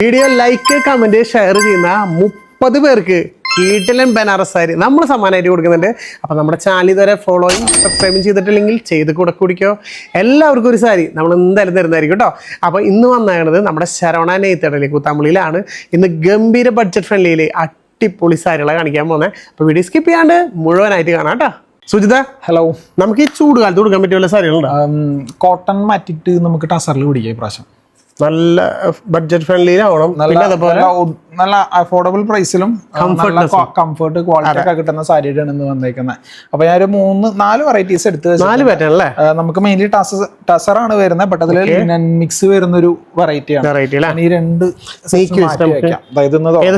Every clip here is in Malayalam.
വീഡിയോ ലൈക്ക് കമന്റ് ഷെയർ ചെയ്യുന്ന 30 പേർക്ക് കീട്ടിലൻ ബനാറസ് സാരി നമ്മൾ സമ്മാനമായിട്ട് കൊടുക്കുന്നുണ്ട്. അപ്പോൾ നമ്മുടെ ചാനൽ ഇതുവരെ ഫോളോയും സബ്സ്ക്രൈബും ചെയ്തിട്ടില്ലെങ്കിൽ ചെയ്ത് കൂടെ കുടിക്കോ. എല്ലാവർക്കും ഒരു സാരി നമ്മൾ എന്തായാലും തരുന്നതായിരിക്കും കേട്ടോ. അപ്പോൾ ഇന്ന് വന്നത് നമ്മുടെ ശരവണ നെയ്ത്തടലി കൂത്താമ്പള്ളിയിലാണ്. ഇന്ന് ഗംഭീര ബഡ്ജറ്റ് ഫ്രണ്ട്ലിയിൽ അടിപൊളി സാരികളെ കാണിക്കാൻ പോകുന്നത്. അപ്പോൾ വീഡിയോ സ്കിപ്പ് ചെയ്യാണ്ട് മുഴുവനായിട്ട് കാണാം കേട്ടോ. സുജിത, ഹലോ. നമുക്ക് ഈ ചൂട് കാലത്ത് കൊടുക്കാൻ പറ്റിയ സാരികളുണ്ടോ? കോട്ടൺ മാറ്റിട്ട് നമുക്ക് ടസറിൽ പിടിക്കാം ഇപ്രാവശ്യം. നല്ല ബഡ്ജറ്റ് ഫ്രണ്ട്ലിയിലാവണം, നല്ല അഫോർഡബിൾ പ്രൈസിലും കംഫർട്ട് ക്വാളിറ്റി ഒക്കെ കിട്ടുന്ന സാരിയാണ് ഇന്ന് വന്നേക്കുന്നത്. അപ്പൊ ഞാൻ ഒരു 4 വെറൈറ്റീസ് എടുത്ത് 4 പാറ്റേൺ അല്ലേ. നമുക്ക് മെയിൻലി ടസറാണ് വരുന്നത്, ബട്ട് അതിൽ മിക്സ് വരുന്ന ഒരു വെറൈറ്റിയാണ്. ഈ 2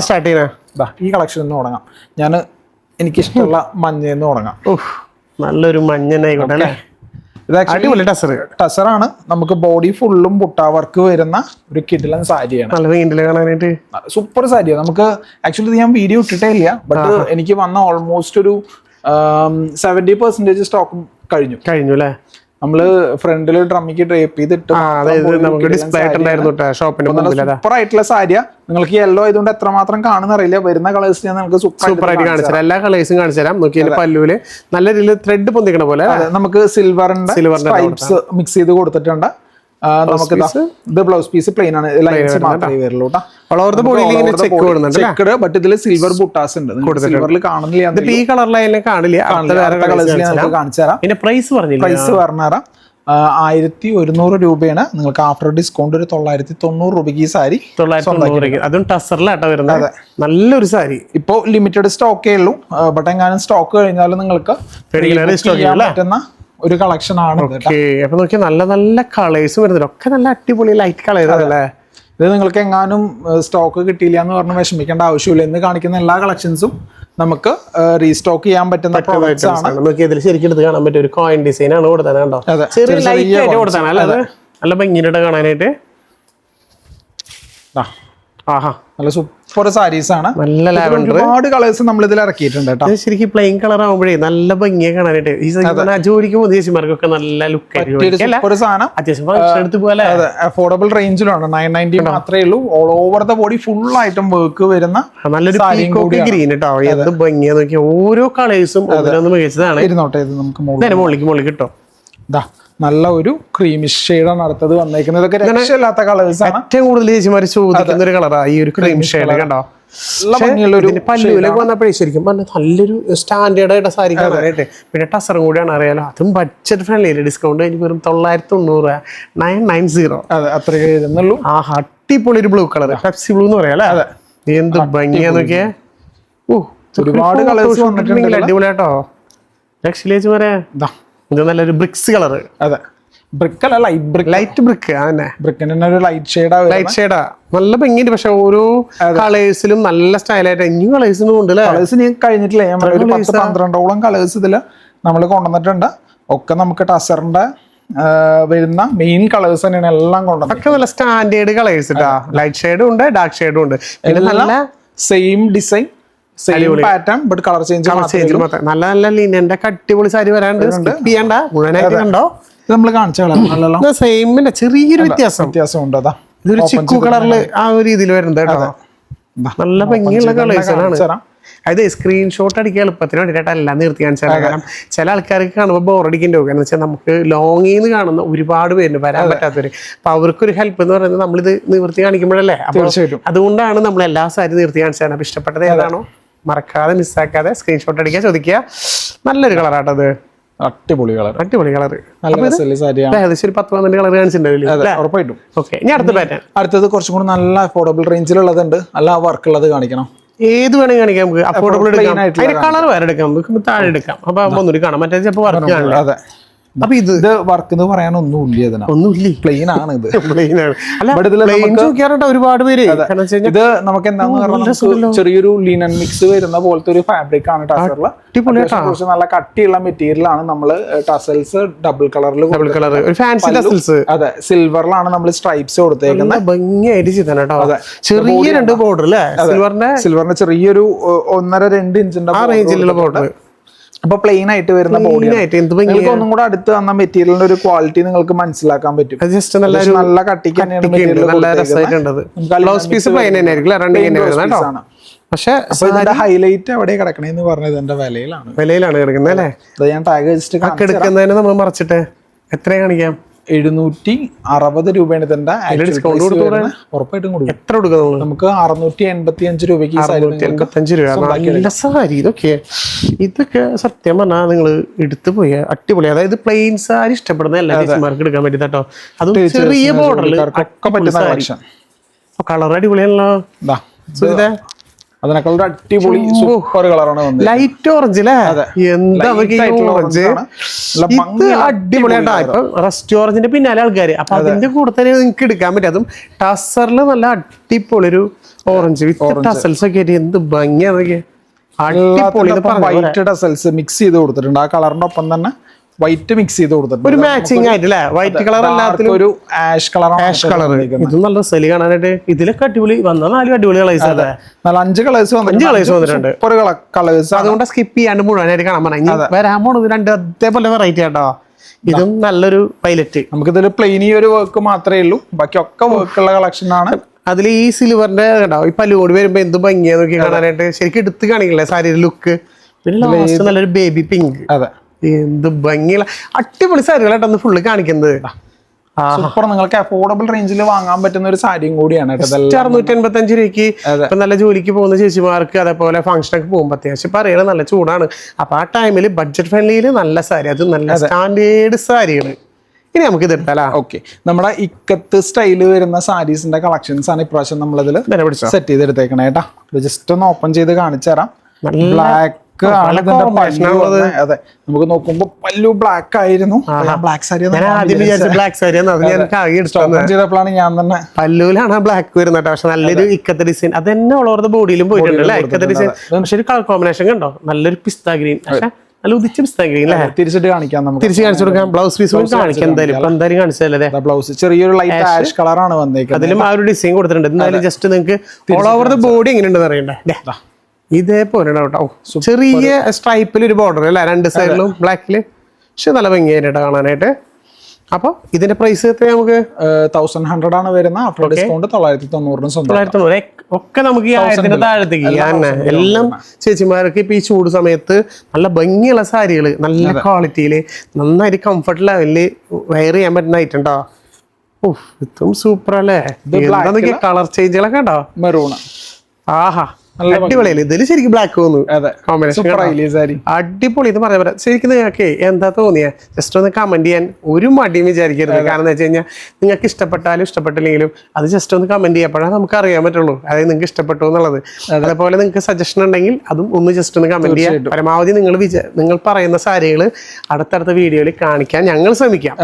സ്റ്റാർട്ട് ചെയ്യുന്ന ഈ കളക്ഷൻ തുടങ്ങാം. ഞാൻ എനിക്കിഷ്ടമുള്ള മഞ്ഞന്ന് തുടങ്ങാം. നല്ലൊരു മഞ്ഞനായിക്കോട്ടെ അല്ലേ. ടസറാണ്. നമുക്ക് ബോഡി ഫുള്ളും ബുട്ടാ വർക്ക് വരുന്ന ഒരു കിടിലൻ സാരിയാണ്. സൂപ്പർ സാരിയാണ്. നമുക്ക് ആക്ച്വലി ഞാൻ വീഡിയോ ഇട്ടിട്ടേ ഇല്ല, ബട്ട് എനിക്ക് വന്ന ഓൾമോസ്റ്റ് ഒരു 70% സ്റ്റോക്കും കഴിഞ്ഞു അല്ലേ. നമ്മള് ഫ്രണ്ടില് ഡ്രമ്മിക്ക് ഡ്രേപ്പ് ചെയ്തിട്ട് സൂപ്പർ ആയിട്ടുള്ള സാരിയാ. നിങ്ങൾക്ക് യെല്ലോ ആയതുകൊണ്ട് എത്രമാത്രം കാണുന്ന അറിയില്ല. വരുന്ന കളേഴ്സ് ഞാൻ നിങ്ങൾക്ക് സൂപ്പർ ആയിട്ട് കാണിച്ചു തരാം. എല്ലാ കളേഴ്സും കാണിച്ചു തരാം. നോക്കി പല്ലുവില് നല്ല രീതിയിൽ ത്രെഡ് പൊന്തിക്കണ പോലെ നമുക്ക് സിൽവറിന്റെ സ്ട്രൈപ്സ് മിക്സ് ചെയ്ത് കൊടുത്തിട്ടുണ്ട്. നമുക്ക് ഇത് ബ്ലൗസ് പീസ് പ്ലെയിൻ ആണ്, ലൈൻസ് മാത്രമേ വരുള്ളൂ. ബട്ട് ഇതില് സിൽവർ ബുട്ടാസ് ഉണ്ട്. സിൽവറിൽ കാണില്ല, ഈ കളറിൽ കാണില്ല. കാണിച്ചു തരാം. പ്രൈസ് പറഞ്ഞുതരാം. 1100 രൂപയാണ്. നിങ്ങൾക്ക് ആഫ്റ്റർ ഡിസ്കൗണ്ട് ഒരു 990 രൂപയ്ക്ക് ഈ സാരി. അതും ടസറിലാട്ടോ വരുന്നത്. നല്ലൊരു സാരി. ഇപ്പൊ ലിമിറ്റഡ് സ്റ്റോക്കേ ഉള്ളൂ, ബട്ട് എങ്ങാനും സ്റ്റോക്ക് കഴിഞ്ഞാലും നിങ്ങൾക്ക് പറ്റുന്ന ഒരു കളക്ഷൻ ആണ്. അപ്പൊ നോക്കിയാ നല്ല നല്ല കളേഴ്സും വരുന്നുണ്ട്. ഒക്കെ നല്ല അടിപൊളി ലൈറ്റ് കളേഴ്സ് അല്ലേ. ഇത് നിങ്ങൾക്ക് എങ്ങാനും സ്റ്റോക്ക് കിട്ടിയില്ല എന്ന് പറഞ്ഞ് വിഷമിക്കേണ്ട ആവശ്യമില്ല. ഇന്ന് കാണിക്കുന്ന എല്ലാ കളക്ഷൻസും നമുക്ക് റീസ്റ്റോക്ക് ചെയ്യാൻ പറ്റുന്ന പ്രോഡക്ട്സ് ആണ്. ശരിക്കും എടുത്ത് കാണാൻ പറ്റിയ ഒരു കോയിൻ ഡിസൈൻ ആണ് കൊടുത്തത് കേട്ടോ. നല്ല ഭംഗിയായിട്ട് കാണാനായിട്ട്. നല്ല സൂപ്പർ സാരീസ് ആണ്. നല്ല ഒരുപാട് കളേഴ്സ് നമ്മൾ ഇതിൽ ഇറക്കിയിട്ടുണ്ട് കേട്ടോ. ശരിക്കും പ്ലെയിൻ കളർ ആവുമ്പോഴേ നല്ല ഭംഗിയെ കാണാനായിട്ട്. ഈ ജോലിക്ക് ദേശിമാർക്കൊക്കെ നല്ല ലുക്ക് അഫോർഡബിൾ റേഞ്ചിലാണ്. 990 മാത്രമേ ഉള്ളൂ. All over the body full ആയിട്ടും വർക്ക് വരുന്ന നല്ലൊരു ഗ്രീൻ കേട്ടോ. എന്ത് ഭംഗിയാ നോക്കിയാ. ഓരോ കളേഴ്സും മികച്ചതാണ്. ഇരുന്നോട്ടെ, ഇത് നമുക്ക് മുകളിൽ കിട്ടോ. നല്ല ഒരു ക്രീമിഷ് ഷെയ്ഡാണ് അടുത്തത് വന്നേക്കുന്നത്. ഇതൊക്കെ രക്ഷയില്ലാത്ത കളേഴ്സ് ആണ്. ഏറ്റവും കൂടുതൽ ചേച്ചിമാര് ചോദിക്കുന്ന ഒരു കളറാ ഈ ഒരു ക്രീം ഷെയ്ഡ് കണ്ടോ. പല്ലുവിലേക്ക് വന്നപ്പോഴേ ശരിക്കും നല്ലൊരു സ്റ്റാൻഡേർഡ് ആയിട്ട് സാരി കാണാനായിട്ട്. പിന്നെ ടസറും കൂടിയാണ് അറിയാലോ. അതും ബഡ്ജറ്റ് ഫ്രണ്ട്ലി. ഡിസ്കൗണ്ട് എനിക്ക് വെറും 990 990. അത്രേ വരുന്നുള്ളൂ. അടിപൊളി ഒരു ബ്ലൂ കളർ, പെപ്സി ബ്ലൂ എന്ന് പറയാം അല്ലേ. എന്ത് ഭംഗിയാ നോക്കിയേ. ഒരുപാട് കളേഴ്സ് അടിപൊളിയാട്ടോ. രക്ഷയില് ചേച്ചിമാരെ ഇത് നല്ലൊരു ബ്രിക്സ് കളർ. അതെ, ബ്രിക്ക് അല്ല, ലൈറ്റ് ബ്രിക്ക്. അതന്നെ, ബ്രിക്കിന്റെ ഒരു ലൈറ്റ് ഷെയ്ഡാ. നല്ല ഭംഗിയുണ്ട്. പക്ഷെ ഓരോ കളേഴ്സിലും നല്ല സ്റ്റൈലായിട്ട് ഇനി കളേഴ്സിനും ഉണ്ട്. കളേഴ്സ് ഞാൻ കഴിഞ്ഞിട്ടില്ല. ഒരു 10-12ഓളം കളേഴ്സ് ഇതില് നമ്മൾ കൊണ്ടുവന്നിട്ടുണ്ട്. ഒക്കെ നമുക്ക് ടസറിന്റെ വരുന്ന മെയിൻ കളേഴ്സ് തന്നെയാണ് എല്ലാം കൊണ്ടുവന്നത്. ഒക്കെ നല്ല സ്റ്റാൻഡേർഡ് കളേഴ്സ് കേട്ടോ. ലൈറ്റ് ഷെയ്ഡും ഉണ്ട്, ഡാർക്ക് ഷെയ്ഡും ഉണ്ട്. പിന്നെ നല്ല same design, pattern, but colour change മാത്രം. നല്ല നല്ല ലിനന്റെ അടിപൊളി സാരി വരാണ്ട്. ചെയ്യണ്ട, മുഴുവനായിട്ട് കണ്ടോ. നമ്മൾ കാണിച്ച കളർ സെയിമിന്റെ ചെറിയൊരു വ്യത്യാസം ഉണ്ട്. അതാ ഇതൊരു ചിക്കു കളറില് ആ ഒരു രീതിയിൽ വരുന്നത് കേട്ടോ. നല്ല ഭംഗിയുള്ള കളേഴ്സാണ്. അതായത് സ്ക്രീൻഷോട്ട് അടിക്കാൻ എളുപ്പത്തിന് വേണ്ടിയിട്ട് എല്ലാം നിർത്തി കാണിച്ചാൽ. കാരണം ചില ആൾക്കാർക്ക് കാണുമ്പോൾ ബോറടിക്കേണ്ടി പോകും. കാരണം വെച്ചാൽ നമുക്ക് ലോങ്ങിൽ നിന്ന് കാണുന്ന ഒരുപാട് പേരുണ്ട്, വരാൻ പറ്റാത്തവര്. അപ്പൊ അവർക്കൊരു ഹെൽപ്പ് എന്ന് പറയുന്നത് നമ്മളിത് നിവർത്തി കാണിക്കുമ്പോഴല്ലേ. തീർച്ചയായിട്ടും അതുകൊണ്ടാണ് നമ്മൾ എല്ലാ സാരി നിർത്തി കാണിച്ചാൽ. അപ്പൊ ഇഷ്ടപ്പെട്ടത് ഏതാണോ മറക്കാതെ മിസ്സാക്കാതെ സ്ക്രീൻഷോട്ട് അടിക്കാൻ ചോദിക്കുക. നല്ലൊരു കളറാട്ടോ അത്. അടിപൊളി കളർ. ഏകദേശം ഒരു 10-12 കളർ കാണിച്ചിട്ടുണ്ടാവില്ലേ. ഉറപ്പായിട്ടും. ഓക്കെ, ഇനി അടുത്ത പാറ്റേൺ. അടുത്തത് കുറച്ചും കൂടി നല്ല അഫോർഡബിൾ റേഞ്ചിലുള്ളതുണ്ട്. നല്ല വർക്ക് ഉള്ളത് കാണിക്കണം. ഏത് വേണമെങ്കിൽ കാണിക്കാം. നമുക്ക് അഫോർഡബിൾ എടുക്കാം. അതിന്റെ കളർ വേറെ എടുക്കാം, നമുക്ക് താഴെ എടുക്കാം. അപ്പൊ ഒന്നുകൂടി കാണാം. മറ്റേ ചിലപ്പോൾ വർക്ക് കാണില്ല. അതെ, അപ്പൊ ഇത് വർക്ക് എന്ന് പറയാൻ ഒന്നുമില്ല. പ്ലെയിൻ ആണ് ഇത്. ഒരുപാട് പേര് ഇത് നമുക്ക് എന്താന്ന് ചെറിയൊരു ലിനൻ മിക്സ് വരുന്ന പോലത്തെ ഒരു ഫാബ്രിക് ആണ് ടസറിൽ. നല്ല കട്ടിയുള്ള മെറ്റീരിയൽ ആണ്. നമ്മള് ടസൽസ് ഡബിൾ കളറിൽ, അതെ, സിൽവറിലാണ് നമ്മൾ സ്ട്രൈപ്സ് കൊടുത്തേക്കുന്നത്. ഭംഗിയായിട്ട് ചെയ്തോ. ചെറിയ 2 ബോർഡർ അല്ലേ. സിൽവറിന്റെ ചെറിയൊരു 1.5-2 ഇഞ്ചിന്റെ റേഞ്ചിലുള്ള ബോർഡർ. അപ്പൊ പ്ലെയിൻ ആയിട്ട് വരുന്ന ബോഡി നിങ്ങൾക്ക് ഒന്നും കൂടെ അടുത്ത് വന്ന മെറ്റീരിയലിന്റെ ഒരു ക്വാളിറ്റി നിങ്ങൾക്ക് മനസ്സിലാക്കാൻ പറ്റും. ജസ്റ്റ് നല്ല കട്ടിക്ക് പക്ഷെ ഹൈലൈറ്റ് എവിടെ കിടക്കണേന്ന് പറഞ്ഞത് എന്റെ വിലയിലാണ് കിടക്കുന്നത് അല്ലേ? ഞാൻ ടാഗ് കിടക്കുന്നതിന് നമ്മൾ മറിച്ചിട്ട് എത്ര കാണിക്കാം? 760 രൂപയാണ് ഇതിന്റെ ഉറപ്പായിട്ടും കൊടുക്കും. എത്ര കൊടുക്കും നമുക്ക്? 685 രൂപയ്ക്ക് 685 രൂപ. നല്ല സാരി ഇതൊക്കെ സത്യം പറഞ്ഞാൽ നിങ്ങൾ എടുത്തു പോയ അടിപൊളി. അതായത് പ്ലെയിൻ സാരി ഇഷ്ടപ്പെടുന്ന എല്ലാ ചേച്ചിമാർക്ക് എടുക്കാൻ പറ്റും കേട്ടോ. അതും ചെറിയ ബോർഡറിൽ കളർ അടിപൊളിയാണല്ലോ. അതിനേക്കാൾ അടിപൊളി സൂപ്പർ കളറാണ് ലൈറ്റ് ഓറഞ്ച് അല്ലേ? എന്താ ഓറഞ്ച് അടിപൊളിയായിട്ടാ. ഇപ്പൊ റെസ്റ്റ് ഓറഞ്ചിന്റെ പിന്നാലെ ആൾക്കാര്, അപ്പൊ അതിന്റെ കൂടെ തന്നെ നിങ്ങൾക്ക് എടുക്കാൻ പറ്റും. അതും ടസറില് നല്ല അടിപൊളി ഒരു ഓറഞ്ച് വിത്ത് ടസൽസ് ഒക്കെ ആയിട്ട് എന്ത് ഭംഗിയാ. അടിപൊളി വൈറ്റ് ടസൽസ് മിക്സ് ചെയ്ത് കൊടുത്തിട്ടുണ്ട്. ആ കളറിന്റെ ഒപ്പം തന്നെ വൈറ്റ് മിക്സ് ചെയ്ത് കൊടുത്തിട്ടുണ്ട്. ഒരു മാച്ചിങ് ആയിട്ടില്ലേ? വൈറ്റ് കളർ എല്ലാത്തിലും ഒരു ആഷ് കളർ. ഇത് നല്ല സെലി കാണാനായിട്ട്. ഇതിലൊക്കെ അടിപൊളി വന്ന 4 അടിപൊളി കളേഴ്സ്. നല്ല 5 കളേഴ്സ് വന്നിട്ടുണ്ട്. കളേഴ്സ് അതുകൊണ്ട് സ്കിപ്പ് ചെയ്യാണ്ട് മുഴുവനായിട്ട് കാണാൻ പറഞ്ഞു. വരാൻ പോണത് 2 അതേപോലെ വെറൈറ്റി ആട്ടോ. ഇതും നല്ലൊരു പൈലറ്റ്. നമുക്ക് ഇതിൽ പ്ലെയിൻ ഈ ഒരു വർക്ക് മാത്രമേ ഉള്ളൂ, ബാക്കി ഒക്കെ വർക്കുള്ള കളക്ഷൻ ആണ്. അതിൽ ഈ സിൽവറിന്റെ ഉണ്ടാവും. ഈ പല്ലു കൂടി വരുമ്പോ എന്ത് ഭംഗിയാ നോക്കി കാണാനായിട്ട്. ശരിക്കും എടുത്ത് കാണിക്കില്ലേ സാരി ലുക്ക്. പിന്നെ നല്ലൊരു ബേബി പിങ്ക്. അതെ, എന്ത് ഭംഗിയുള്ള അടിപൊളി സാരികളായിട്ടൊന്ന് ഫുള്ള് കാണിക്കുന്നത്. സൂപ്പർ. നിങ്ങൾക്ക് അഫോർഡബിൾ റേഞ്ചിൽ വാങ്ങാൻ പറ്റുന്ന ഒരു സാരിയും കൂടിയാണ്. 685 രൂപയ്ക്ക് ഇപ്പൊ നല്ല ജോലിക്ക് പോകുന്ന ചേച്ചിമാർക്ക് അതേപോലെ ഫംഗ്ഷനൊക്കെ പോകുമ്പോൾ അത്യാവശ്യം പറയണ നല്ല ചൂടാണ്. അപ്പൊ ആ ടൈമിൽ ബഡ്ജറ്റ് ഫ്രണ്ട്ലിയിൽ നല്ല സാരി, അത് നല്ല സ്റ്റാൻഡേർഡ് സാരികൾ. ഇനി നമുക്ക് ഇത് എടുത്താലോ? ഓക്കെ, നമ്മുടെ ഇക്കത്ത് സ്റ്റൈല് വരുന്ന സാരീസിന്റെ കളക്ഷൻസ് ആണ് ഇപ്രാവശ്യം നമ്മളിതിൽ സെറ്റ് ചെയ്തെടുത്തേക്കണേ കേട്ടാ. ജസ്റ്റ് ഒന്ന് ഓപ്പൺ ചെയ്ത് കാണിച്ചു തരാം. ബ്ലാക്ക് അതെ, നമുക്ക് നോക്കുമ്പോ പല്ലു ബ്ലാക്ക് ആയിരുന്നു. ബ്ലാക്ക് സാരി ചെയ്തപ്പോഴാണ് ഞാൻ തന്നെ പല്ലുവിലാണ് ബ്ലാക്ക് വരുന്നത്. പക്ഷെ നല്ലൊരു ഇക്കത്തെ ഡിസൈൻ അത് തന്നെ ഓൾ ഓവർ ദ ബോഡിയിലും പോയിട്ടുണ്ടല്ലേ ഇക്കത്തെ ഡിസൈൻ. പക്ഷെ ഒരു കളർ കോമ്പിനേഷൻ കണ്ടോ? നല്ലൊരു പിസ്ത ഗ്രീൻ. പക്ഷെ നല്ല ഉദിച്ച പിസ്ത ഗ്രീൻ അല്ലേ? തിരിച്ചിട്ട് കാണിക്കാം, നമുക്ക് തിരിച്ച് കാണിച്ചു കൊടുക്കാം. ബ്ലൗസ് പീസ് കാണിക്കാം. എന്തായാലും കാണിച്ചല്ലേ? ബ്ലൗസ് ചെറിയൊരു ലൈറ്റ് ആഷ് കളറാണ് വന്നേക്കുന്നത്. അതിലും ആ ഒരു ഡിസൈൻ കൊടുത്തിട്ടുണ്ട്. എന്തായാലും ജസ്റ്റ് നിങ്ങൾക്ക് ഓൾ ഓവർ ദ ബോഡി എങ്ങനെയുണ്ടെന്ന് അറിയണ്ടേ? ഇതേപോലെ കേട്ടോ. ചെറിയ സ്ട്രൈപ്പിൽ ഒരു ബോർഡർ അല്ലേ 2 സൈഡിലും ബ്ലാക്കില്. പക്ഷെ നല്ല ഭംഗിയായിട്ട് കാണാനായിട്ട്. അപ്പൊ ഇതിന്റെ പ്രൈസ് നമുക്ക് 1100 ആണ് വരുന്നത്. After discount 990. 990 ഒക്കെ നമുക്ക് ഈ 1000 താഴത്തേക്ക് എല്ലാം ചേച്ചിമാർക്ക് ഇപ്പൊ ഈ ചൂട് സമയത്ത് നല്ല ഭംഗിയുള്ള സാരികൾ നല്ല ക്വാളിറ്റിയില് നന്നായിട്ട് കംഫർട്ട് ലെവലില് വെയർ ചെയ്യാൻ പറ്റുന്ന ഐറ്റം കേട്ടോ. ഓഹ്, ഇതും സൂപ്പർ അല്ലേ? കളർ ചേഞ്ചുകളൊക്കെ ഉണ്ടോ? മെറൂൺ. ആഹാ, അടിപൊളിയല്ലേ? ഇതില് ശരിക്കും ബ്ലാക്ക് തോന്നുന്നു കോമ്പിനേഷൻ. അടിപൊളി. ഇത് പറയാൻ പറ്റാം. ശരിക്കും നിങ്ങൾക്ക് എന്താ തോന്നിയ ജസ്റ്റ് ഒന്ന് കമന്റ് ചെയ്യാൻ ഒരു മടിയും വിചാരിക്കരുത്. കാരണം എന്താ വെച്ച് കഴിഞ്ഞാൽ നിങ്ങൾക്ക് ഇഷ്ടപ്പെട്ടാലും ഇഷ്ടപ്പെട്ടില്ലെങ്കിലും അത് ജസ്റ്റ് ഒന്ന് കമന്റ് ചെയ്യപ്പോഴാണ് നമുക്ക് അറിയാൻ പറ്റുള്ളൂ അതായത് നിങ്ങൾക്ക് ഇഷ്ടപ്പെട്ടു എന്നുള്ളത്. അതേപോലെ നിങ്ങൾക്ക് സജഷൻ ഉണ്ടെങ്കിൽ അതും ഒന്ന് ജസ്റ്റ് ഒന്ന് കമന്റ് ചെയ്യാം. പരമാവധി നിങ്ങൾ പറയുന്ന സാരികൾ അടുത്തടുത്ത വീഡിയോയിൽ കാണിക്കാൻ ഞങ്ങൾ ശ്രമിക്കാം.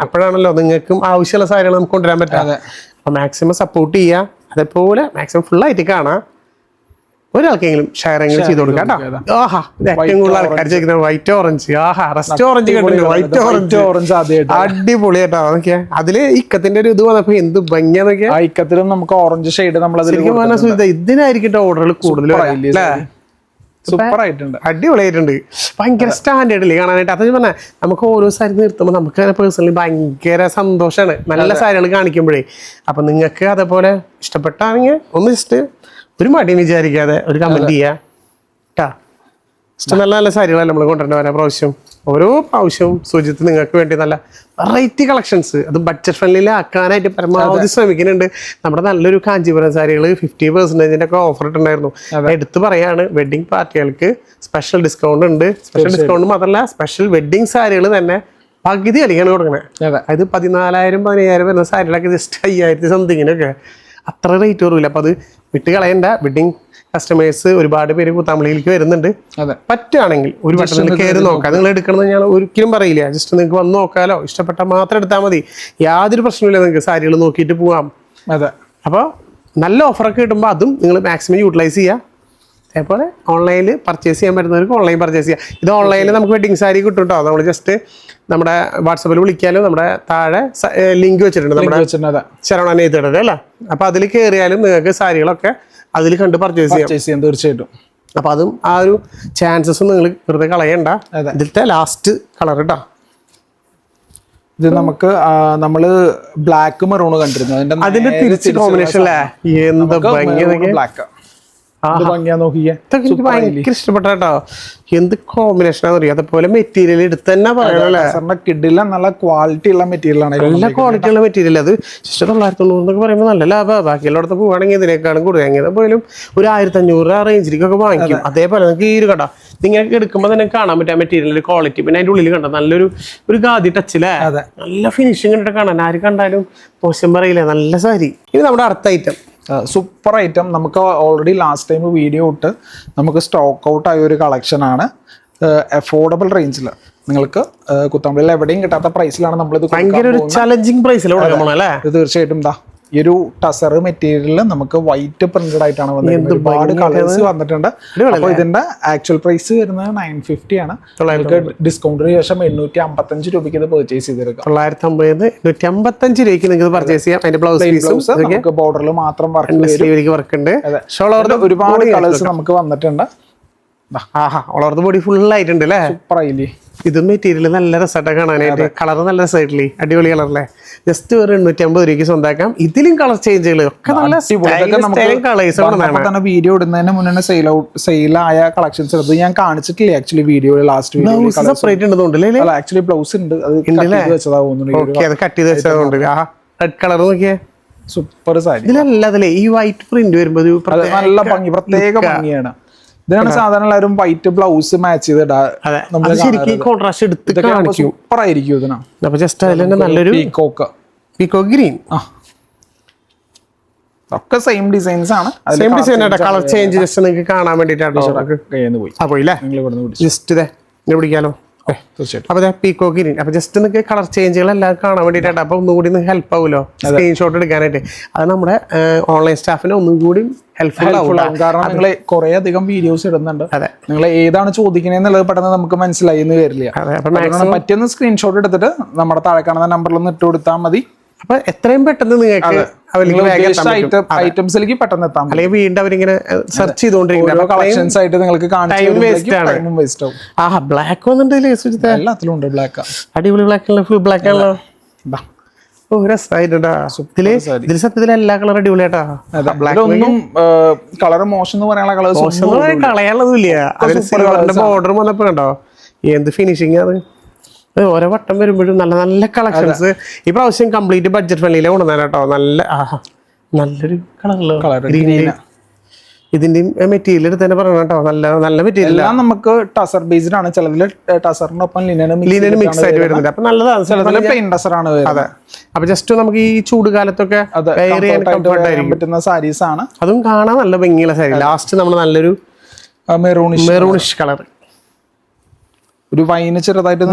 അപ്പോഴാണല്ലോ നിങ്ങൾക്കും ആവശ്യമുള്ള സാരികൾ നമുക്ക് കൊണ്ടുവരാൻ പറ്റാതെ. അപ്പൊ മാക്സിമം സപ്പോർട്ട് ചെയ്യുക. അതേപോലെ മാക്സിമം ഫുൾ ആയിട്ട് കാണാം. ഒരാൾക്കെങ്കിലും ഷെയർ എങ്കിലും ചെയ്ത് കൊടുക്കാം കേട്ടോ. ആഹാ, ഏറ്റവും കൂടുതൽ ആൾക്കാർ ചോദിക്കുന്ന വൈറ്റ് ഓറഞ്ച്. ആഹാ, റെസ്റ്റ് ഓറഞ്ച് കണ്ടിട്ടുണ്ട്. വൈറ്റ് ഓറഞ്ച് അടിപൊളിയായിട്ടോ. നോക്കിയാ അതില് ഇക്കത്തിന്റെ ഒരു ഇത് വന്നപ്പോ എന്ത് ഭംഗിയാ നോക്കിയാ. ഇക്കത്തിലും നമുക്ക് ഓറഞ്ച് ഷെയ്ഡ് നമ്മൾ ഇതിനായിരിക്കും ഓർഡറുകൾ കൂടുതൽ. സൂപ്പർ ആയിട്ടുണ്ട്, അടിപൊളിയായിട്ടുണ്ട്. ഭയങ്കര സ്റ്റാൻഡേർഡില് കാണാനായിട്ട്. അത് പറഞ്ഞാൽ നമുക്ക് ഓരോ സാരി നിർത്തുമ്പോൾ നമുക്ക് പേഴ്സണലി ഭയങ്കര സന്തോഷമാണ് നല്ല സാരികൾ കാണിക്കുമ്പോഴേ. അപ്പൊ നിങ്ങൾക്ക് അതേപോലെ ഇഷ്ടപ്പെട്ടാണെങ്കിൽ ഒന്ന് ജസ്റ്റ് ഒരു മടിയും വിചാരിക്കാതെ ഒരു കമന്റ് ചെയ്യാ കേട്ടാ. നല്ല നല്ല സാരികളല്ല നമ്മൾ കൊണ്ടുവരേണ്ട ഓരോ പ്രാവശ്യവും സുജിത്ത് നിങ്ങൾക്ക് വേണ്ടി നല്ല വെറൈറ്റി കളക്ഷൻസ് അത് ബഡ്ജറ്റ് ഫ്രണ്ട്ലിയിലാക്കാനായിട്ട് പരമാവധി ശ്രമിക്കുന്നുണ്ട്. നമ്മുടെ നല്ലൊരു കാഞ്ചീപുരം സാരികൾ 50% ഒക്കെ ഓഫർ ഇട്ടുണ്ടായിരുന്നു. എടുത്ത് പറയാണ്, വെഡിങ് പാർട്ടികൾക്ക് സ്പെഷ്യൽ ഡിസ്കൗണ്ട് ഉണ്ട്. സ്പെഷ്യൽ ഡിസ്കൗണ്ട് മാത്രമല്ല, സ്പെഷ്യൽ വെഡിങ് സാരികൾ തന്നെ പകുതി അധികമാണ് കൊടുക്കണേ. അതായത് 14,000-15,000 വരുന്ന സാരികളൊക്കെ ജസ്റ്റ് 5,000 സംതിങ്ങിനൊക്കെ. അത്ര റേറ്റ് കുറവില്ല. അപ്പൊ അത് വിട്ട് കളയണ്ട. വെഡിങ് കസ്റ്റമേഴ്സ് ഒരുപാട് പേര് കൂത്താമ്പള്ളിയിലേക്ക് വരുന്നുണ്ട്. പറ്റുകയാണെങ്കിൽ ഒരു വട്ടം കയറി നോക്കാം. നിങ്ങൾ എടുക്കണമെന്ന് ഞാൻ ഒരിക്കലും പറയില്ല. ജസ്റ്റ് നിങ്ങൾക്ക് വന്ന് നോക്കാലോ. ഇഷ്ടപ്പെട്ടാൽ മാത്രം എടുത്താൽ മതി. യാതൊരു പ്രശ്നമില്ല. നിങ്ങൾക്ക് സാരികൾ നോക്കിയിട്ട് പോവാം. അപ്പോൾ നല്ല ഓഫറൊക്കെ കിട്ടുമ്പോൾ അതും നിങ്ങൾ മാക്സിമം യൂട്ടിലൈസ് ചെയ്യുക. അതേപോലെ ഓൺലൈനിൽ പർച്ചേസ് ചെയ്യാൻ പറ്റുന്നവർക്ക് ഓൺലൈൻ പർച്ചേസ് ചെയ്യാം. ഇത് ഓൺലൈനിൽ നമുക്ക് വെഡിങ് സാരി കിട്ടും കേട്ടോ. നമ്മൾ ജസ്റ്റ് നമ്മുടെ വാട്സപ്പിൽ വിളിക്കാനും നമ്മുടെ താഴെ ലിങ്ക് വെച്ചിട്ടുണ്ട്. നമ്മുടെ ശരവണ എഴുതിയിട്ടുണ്ട് അല്ല. അപ്പോൾ അതിൽ കയറിയാലും നിങ്ങൾക്ക് സാരികളൊക്കെ അതിൽ കണ്ട് പർച്ചേസ് ചെയ്യാം. തീർച്ചയായിട്ടും. അപ്പൊ അതും ആ ഒരു ചാൻസസ് നിങ്ങൾ വെറുതെ കളയണ്ട. ഇതിലത്തെ ലാസ്റ്റ് കളർ കേട്ടോ. ഇത് നമുക്ക് നമ്മള് ബ്ലാക്ക് മെറൂൺ കണ്ടിരുന്നു, അതിന്റെ തിരിച്ച് കോമ്പിനേഷൻ അല്ലേ, എന്ത് ഭംഗി ബ്ലാക്ക്. എനിക്ക് ഭയങ്കര ഇഷ്ടപ്പെട്ട കേട്ടോ, എന്ത് കോമ്പിനേഷൻ ആണെന്ന് അറിയാം. അതുപോലെ മെറ്റീരിയൽ എടുത്ത് തന്നെ പറയണല്ലേ, കിഡില്ല, നല്ല ക്വാളിറ്റി ഉള്ള മെറ്റീരിയൽ ആണ്, നല്ല ക്വാളിറ്റി ഉള്ള മെറ്റീരിയൽ. അത് ജസ്റ്റ് 990 പറയുമ്പോൾ നല്ല ലാഭമാണ്. ബാക്കിയുള്ളടത്ത് പോവുകയാണെങ്കിൽ ഇതിനേക്കാളും കൂടുതൽ എങ്ങനെ പോയാലും ഒരു 1500 ആ റേഞ്ചിലേക്കൊക്കെ വാങ്ങിക്കും. അതേപോലെ നിങ്ങൾക്ക് ഈ ഒരു കട നിങ്ങൾക്ക് എടുക്കുമ്പോൾ തന്നെ കാണാൻ പറ്റും മെറ്റീരിയലിന്റെ ക്വാളിറ്റി. പിന്നെ അതിന്റെ ഉള്ളിൽ കണ്ട നല്ലൊരു ഗാദി ടച്ചില്ലേ, നല്ല ഫിനിഷിങ് കണ്ടിട്ട് കാണാൻ ആര് കണ്ടാലും മോശം പറയില്ല. നല്ല സാരി. ഇത് നമ്മുടെ അടുത്ത ഐറ്റം, സൂപ്പർ ഐറ്റം. നമുക്ക് ഓൾറെഡി ലാസ്റ്റ് ടൈം വീഡിയോ ഇട്ട് നമുക്ക് സ്റ്റോക്ക് ഔട്ട് ആയ ഒരു കളക്ഷനാണ്. അഫോർഡബിൾ റേഞ്ചിൽ നിങ്ങൾക്ക് കുത്തമ്പള്ളിയിൽ എവിടെയും കിട്ടാത്ത പ്രൈസിലാണ് നമ്മളിത് ഭയങ്കര ഒരു ചലഞ്ചിങ് പ്രൈസിലൂടെ. തീർച്ചയായിട്ടും ഈ ഒരു ടസർ മെറ്റീരിയൽ നമുക്ക് വൈറ്റ് പ്രിന്റഡ് ആയിട്ടാണ് വന്നിട്ടുള്ളത്. ഒരുപാട് കളേഴ്സ് വന്നിട്ടുണ്ട്. അപ്പോൾ ഇതിന്റെ ആക്ച്വൽ പ്രൈസ് വരുന്നത് 950 ആണ്. ഡിസ്കൗണ്ടിന് ശേഷം 855 രൂപയ്ക്ക് ഇത് പർച്ചേസ് ചെയ്തെടുക്കാം. 855 രൂപയ്ക്ക് നിങ്ങൾക്ക് പർച്ചേസ് ചെയ്യാം. അതിന്റെ ബ്ലൗസ് പീസ് നമുക്ക് ബോർഡറിൽ മാത്രം വർക്ക് ഉണ്ട്. ഒരുപാട് കളേഴ്സ് നമുക്ക് വന്നിട്ടുണ്ട്. ബോഡി ഫുൾ ആയിട്ടുണ്ട് അല്ലേ, സൂപ്പർ ആയില്ലേ. ഇതും മെറ്റീരിയൽ നല്ല രസമായിട്ട് കാണാനായിട്ട്, കളർ നല്ല രസമായിട്ടില്ലേ, അടിപൊളി കളറല്ലേ. ജസ്റ്റ് ഒരു 850 രൂപയ്ക്ക് സ്വന്തമാക്കാം. ഇതിലും കളർ ചേഞ്ചുകൾ ഒക്കെ നല്ല വീഡിയോ ഇടുന്നതിന് മുന്നേ സെയിലായ കളക്ഷൻസ് എടുത്തു. ഞാൻ കാണിച്ചിട്ടില്ല ആക്ച്വലി വീഡിയോ ലാസ്റ്റ് സെപ്പറേറ്റ് ഉണ്ടെന്നുണ്ടല്ലേ. ആക്ച്വലി ബ്ലൗസ് ഉണ്ട്, അത് കട്ട് ചെയ്ത് വെച്ചതുകൊണ്ട്. റെഡ് കളർ നോക്കിയേ, സൂപ്പർ സാരി. ഇതിലല്ലേ ഈ വൈറ്റ് പ്രിന്റ് വരുമ്പോ നല്ല ഭംഗി, പ്രത്യേക ഭംഗിയാണ്. ഇതാണ് സാധാരണ എല്ലാവരും വൈറ്റ് ബ്ലൗസ് മാച്ച് ചെയ്തിടാ, കോൺട്രാസ്റ്റ് എടുത്ത് സൂപ്പർ ആയിരിക്കും ഇതിനാ. അപ്പൊ ജസ്റ്റ് അതിൽ തന്നെ നല്ലൊരു പീകോക്ക് ഗ്രീൻ, ഒക്കെ സെയിം ഡിസൈൻസ് ആണ്. സെയിം ഡിസൈൻ ആട്ടോ, കളർ ചേഞ്ച് ജസ്റ്റ് നിങ്ങൾക്ക് കാണാൻ വേണ്ടിട്ടാട്ടോ. പോയില്ലേ, ജസ്റ്റ് ഇതേ പിടിക്കാലോ. അപ്പൊ പീകോക്ക് ഗ്രീൻ. അപ്പൊ ജസ്റ്റ് നിങ്ങൾക്ക് കളർ ചേഞ്ചുകൾ എല്ലാം കാണാൻ വേണ്ടിട്ടാണ്. അപ്പൊ ഒന്നും കൂടി ഹെൽപ്പ് ആവുമല്ലോ സ്ക്രീൻഷോട്ട് എടുക്കാനായിട്ട്. അത് നമ്മുടെ ഓൺലൈൻ സ്റ്റാഫിന് ഒന്നും കൂടി ഹെൽപ്ഫുൾ ആവും. കാരണം നിങ്ങൾ കുറെ അധികം വീഡിയോസ് ഇടുന്നുണ്ട്. നിങ്ങൾ ഏതാണ് ചോദിക്കണെന്നുള്ളത് പെട്ടെന്ന് നമുക്ക് മനസ്സിലായി എന്ന് വരില്ല. പറ്റുന്ന സ്ക്രീൻഷോട്ട് എടുത്തിട്ട് നമ്മുടെ താഴെ കാണുന്ന നമ്പറിൽ ഒന്ന് ഇട്ട് കൊടുത്താൽ മതി. അപ്പൊ എത്രയും പെട്ടെന്ന് നിങ്ങൾക്ക് ഐറ്റംസിലേക്ക് പെട്ടെന്ന് എത്താം. അല്ലെങ്കിൽ വീണ്ടും അവരിങ്ങനെ സെർച്ച് ചെയ്തോണ്ടിരിക്കും. കളക്ഷൻസ് ആയിട്ട് നിങ്ങൾക്ക് ബ്ലാക്ക് വന്നിട്ടുണ്ട്, എല്ലാത്തിലും ഉണ്ട് ബ്ലാക്ക്. അടിപൊളി ബ്ലാക്ക്, ഫുൾ ബ്ലാക്ക് ആണല്ലോ. സത്യത്തിൽ എല്ലാ കളർ അടിപൊളിയാട്ടാ. ഒന്നും കളർ മോശം എന്ന് പറയാനുള്ള കളയാനുള്ളതില്ല. അതിന് ബോർഡർ വന്നപ്പോ കണ്ടോ എന്ത് ഫിനിഷിങ് ആണ്. ഓരോ വട്ടം വരുമ്പോഴും നല്ല നല്ല കളക്ഷൻസ്. ഈ പ്രാവശ്യം കംപ്ലീറ്റ് ബഡ്ജറ്റ് ഫ്രണ്ട്ലിയിലെ കൊണ്ടുവന്നാ കേട്ടോ. നല്ലൊരു കളറിലോ ഇതിന്റെയും മെറ്റീരിയൽ എടുത്ത് തന്നെ പറയണം കേട്ടോ. നല്ല മെറ്റീരിയൽ നമുക്ക് ടസർ ബേസ്ഡ് ആണ്. ചിലതിൽ ടസറിനൊപ്പം ലിനൻ മിക്സ് ആയിട്ട് വരുന്നുണ്ട്. അപ്പൊ നല്ലതാണ്, പ്ലെയിൻ ടസർ ആണ്. അതെ, അപ്പൊ ജസ്റ്റ് നമുക്ക് ഈ ചൂട് കാലത്തൊക്കെ പറ്റുന്ന സാരീസ് ആണ്. അതും കാണാൻ നല്ല ഭംഗിയുള്ള സാരി. ലാസ്റ്റ് നമ്മൾ നല്ലൊരു മെറൂണിഷ് കളർ, ഒരു വൈന് ചെറുതായിട്ട്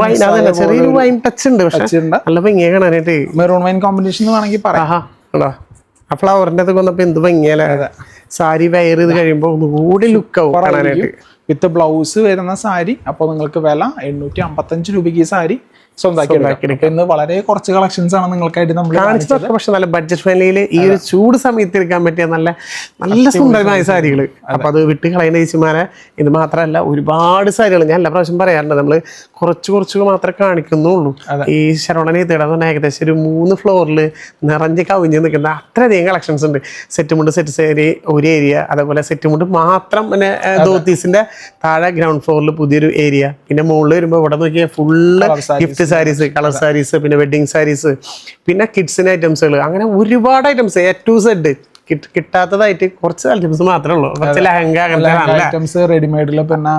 ചെറിയൊരു വൈൻ ടച്ച് ഉണ്ട്. പക്ഷെ നല്ല ഭംഗിയെ കാണാനായിട്ട് മെറൂൺ വൈൻ കോമ്പിനേഷൻ വേണമെങ്കിൽ പറയാം. ആ ഫ്ലവറിന്റെ അത് വന്നപ്പോ എന്ത് ഭംഗിയല്ലേ. സാരി വെയർ ചെയ്ത് കഴിയുമ്പോ ഒന്നുകൂടി ലുക്ക് ആവും കാണാനായിട്ട്. വിത്ത് ബ്ലൗസ് വരുന്ന സാരി. അപ്പോൾ നിങ്ങൾക്ക് വില 855 രൂപയ്ക്ക് ഈ സാരി സ്വന്തമാക്കി. ഇന്ന് വളരെ കുറച്ച് കളക്ഷൻസ് ആണ് നിങ്ങൾക്കായിട്ട് നമ്മൾ കാണിച്ചത്. പക്ഷെ നല്ല ബഡ്ജറ്റ് ഫ്രണ്ട്ലിയിൽ ഈ ഒരു ചൂട് സമയത്ത് എടുക്കാൻ പറ്റിയ നല്ല നല്ല സുന്ദരമായ സാരികൾ. അപ്പൊ അത് വിട്ട് കളയുന്ന ചേച്ചിമാരെ ഇത് മാത്രമല്ല, ഒരുപാട് സാരികൾ ഞാൻ എല്ലാ പ്രാവശ്യം പറയാറുണ്ട്. നമ്മൾ കുറച്ച് മാത്രമേ കാണിക്കുന്നുള്ളൂ. ഈ ശരവണനെ തേടാൻ ഏകദേശം ഒരു 3 ഫ്ലോറിൽ നിറഞ്ഞ് കവിഞ്ഞ് നിൽക്കുന്ന അത്രയധികം കളക്ഷൻസ് ഉണ്ട്. സെറ്റുമുണ്ട്, സെറ്റ് സാരി ഒരു ഏരിയ, അതേപോലെ സെറ്റുമുണ്ട് മാത്രം. പിന്നെ ധോത്തീസിന്റെ താഴെ ഗ്രൗണ്ട് ഫ്ലോറിൽ പുതിയൊരു ഏരിയ. പിന്നെ മുകളിൽ വരുമ്പോൾ ഇവിടെ നോക്കിയാൽ full gift saris, colour saris, പിന്നെ വെഡിങ് സാരീസ്, പിന്നെ കിഡ്സിന് ഐറ്റംസുകൾ, അങ്ങനെ ഒരുപാട് ഐറ്റംസ് A to Z. കിട്ടാത്തതായിട്ട് കുറച്ച് ഐറ്റംസ് മാത്രമേ ഉള്ളൂ. കുറച്ച് ലഹങ്ക അങ്ങനത്തെ ഐറ്റംസ് റെഡിമെയ്ഡില്, പിന്നെ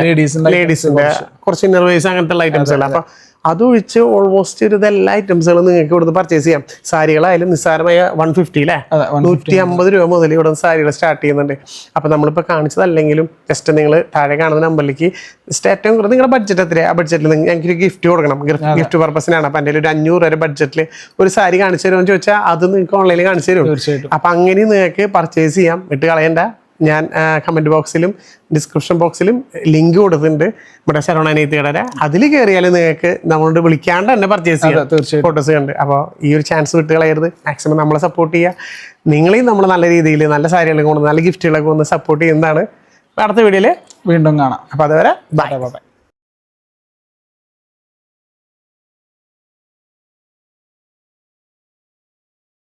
ലേഡീസിന്റെ കുറച്ച് ഇന്നർവേസ് അങ്ങനത്തെ ഉള്ള ഐറ്റംസുകൾ. അപ്പൊ അതൊഴിച്ച് ഓൾമോസ്റ്റ് ഒരു എല്ലാ ഐറ്റംസുകളും നിങ്ങൾക്ക് ഇവിടുന്ന് പർച്ചേസ് ചെയ്യാം. സാരികളായാലും നിസ്സാരമായ 150 അല്ലേ, 150 രൂപ മുതൽ ഇവിടെ സാരികൾ സ്റ്റാർട്ട് ചെയ്യുന്നുണ്ട്. അപ്പൊ നമ്മളിപ്പോ കാണിച്ചതല്ലെങ്കിലും ജസ്റ്റ് നിങ്ങൾ താഴെ കാണുന്ന നമ്പറിലേക്ക് ഏറ്റവും കൂടുതൽ നിങ്ങളുടെ ബഡ്ജറ്റ് എത്രയാണ്, ആ ബഡ്ജറ്റിൽ ഞങ്ങൾക്ക് ഗിഫ്റ്റ് കൊടുക്കണം. ഗിഫ്റ്റ് പർപ്പസിനാണ്. അപ്പൊ എൻ്റെ ഒരു 500 വരെ ബഡ്ജറ്റിൽ ഒരു സാരി കാണിച്ചു തരുമെന്ന് ചോദിച്ചാൽ അത് നിങ്ങൾക്ക് ഓൺലൈനിൽ കാണിച്ചു തരും. അപ്പൊ അങ്ങനെ നിങ്ങൾക്ക് പർച്ചേസ് ചെയ്യാം. വിട്ട് കളയണ്ട. ഞാൻ കമന്റ് ബോക്സിലും ഡിസ്ക്രിപ്ഷൻ ബോക്സിലും ലിങ്ക് കൊടുത്തിട്ടുണ്ട് നമ്മുടെ ശരവണനീതിയുടെ. അതിൽ കയറിയാൽ നിങ്ങൾക്ക് നമ്മളോട് വിളിക്കാണ്ട് തന്നെ പർച്ചേസ് ചെയ്യാം ഫോട്ടോസ് കണ്ട്. അപ്പോൾ ഈ ഒരു ചാൻസ് വിട്ട് കളയരുത്. മാക്സിമം നമ്മളെ സപ്പോർട്ട് ചെയ്യുക. നിങ്ങളെയും നമ്മൾ നല്ല രീതിയിൽ നല്ല സാരികളൊക്കെ കൊണ്ട് നല്ല ഗിഫ്റ്റുകളൊക്കെ കൊണ്ട് സപ്പോർട്ട് ചെയ്യുന്നതാണ്. അടുത്ത വീഡിയോയില് വീണ്ടും കാണാം. അപ്പൊ അതുവരെ ബൈ.